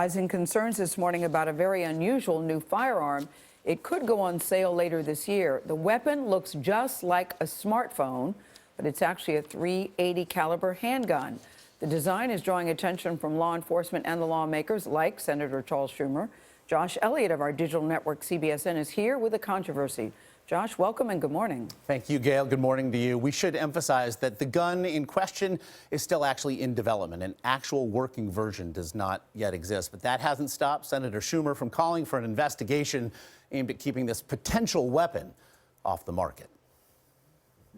Rising concerns this morning about a very unusual new firearm. It could go on sale later this year. The weapon looks just like a smartphone, but it's actually a .380 caliber handgun. The design is drawing attention from law enforcement and the lawmakers like Senator Charles Schumer. Josh Elliott of our digital network CBSN is here with the controversy. Josh, welcome and good morning. Thank you, Gail. Good morning to you. We should emphasize that the gun in question is still actually in development. An actual working version does not yet exist, but that hasn't stopped Senator Schumer from calling for an investigation aimed at keeping this potential weapon off the market.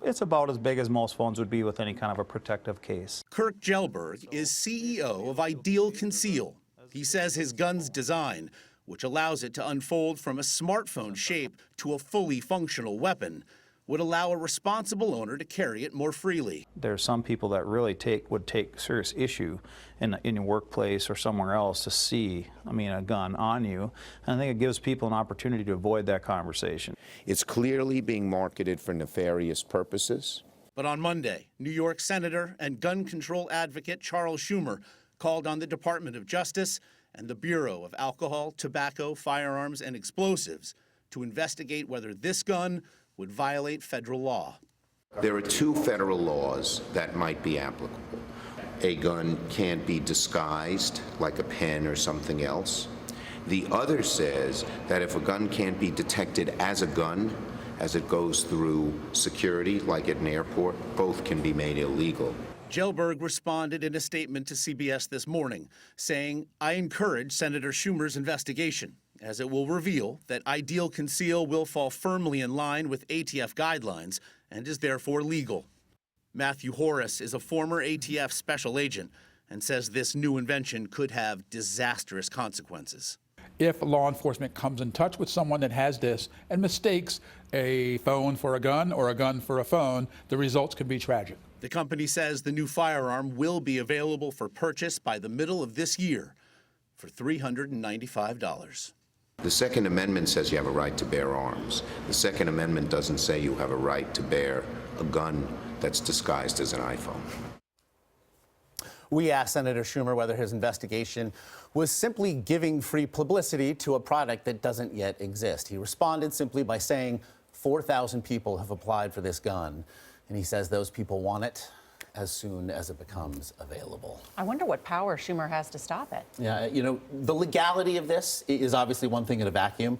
It's about as big as most phones would be with any kind of a protective case. Kirk Jelberg is CEO of Ideal Conceal. He says his gun's design, which allows it to unfold from a smartphone shape to a fully functional weapon, would allow a responsible owner to carry it more freely. There are some people that really would take serious issue in your workplace or somewhere else to see, a gun on you. And I think it gives people an opportunity to avoid that conversation. It's clearly being marketed for nefarious purposes. But on Monday, New York Senator and gun control advocate Charles Schumer called on the Department of Justice and the Bureau of Alcohol, Tobacco, Firearms, and Explosives to investigate whether this gun would violate federal law. There are two federal laws that might be applicable. A gun can't be disguised like a pen or something else. The other says that if a gun can't be detected as a gun, as it goes through security, like at an airport, both can be made illegal. Jelberg responded in a statement to CBS this morning, saying, "I encourage Senator Schumer's investigation, as it will reveal that Ideal Conceal will fall firmly in line with ATF guidelines and is therefore legal." Matthew Horace is a former ATF special agent and says this new invention could have disastrous consequences. If law enforcement comes in touch with someone that has this and mistakes a phone for a gun or a gun for a phone, the results could be tragic. The company says the new firearm will be available for purchase by the middle of this year for $395. The Second Amendment says you have a right to bear arms. The Second Amendment doesn't say you have a right to bear a gun that's disguised as an iPhone. We asked Senator Schumer whether his investigation was simply giving free publicity to a product that doesn't yet exist. He responded simply by saying 4,000 people have applied for this gun, and he says those people want it as soon as it becomes available. I wonder what power Schumer has to stop it. Yeah, the legality of this is obviously one thing in a vacuum.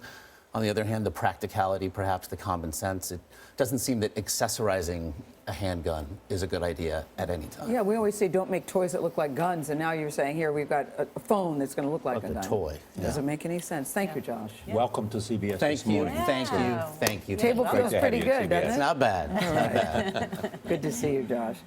On the other hand, the practicality, perhaps the common sense, it doesn't seem that accessorizing a handgun is a good idea at any time. Yeah, we always say don't make toys that look like guns, and now you're saying here we've got a phone that's going to look like a gun. A toy. It doesn't make any sense. Thank you, Josh. Yeah. Welcome to CBS Thank this you. morning. Thank you. Table feels pretty good, doesn't it? It's not bad. All right. Good to see you, Josh.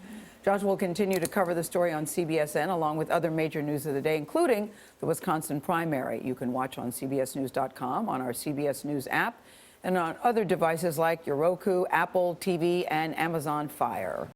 Josh will continue to cover the story on CBSN along with other major news of the day, including the Wisconsin primary. You can watch on CBSNews.com, on our CBS News app, and on other devices like your Roku, Apple TV, and Amazon Fire.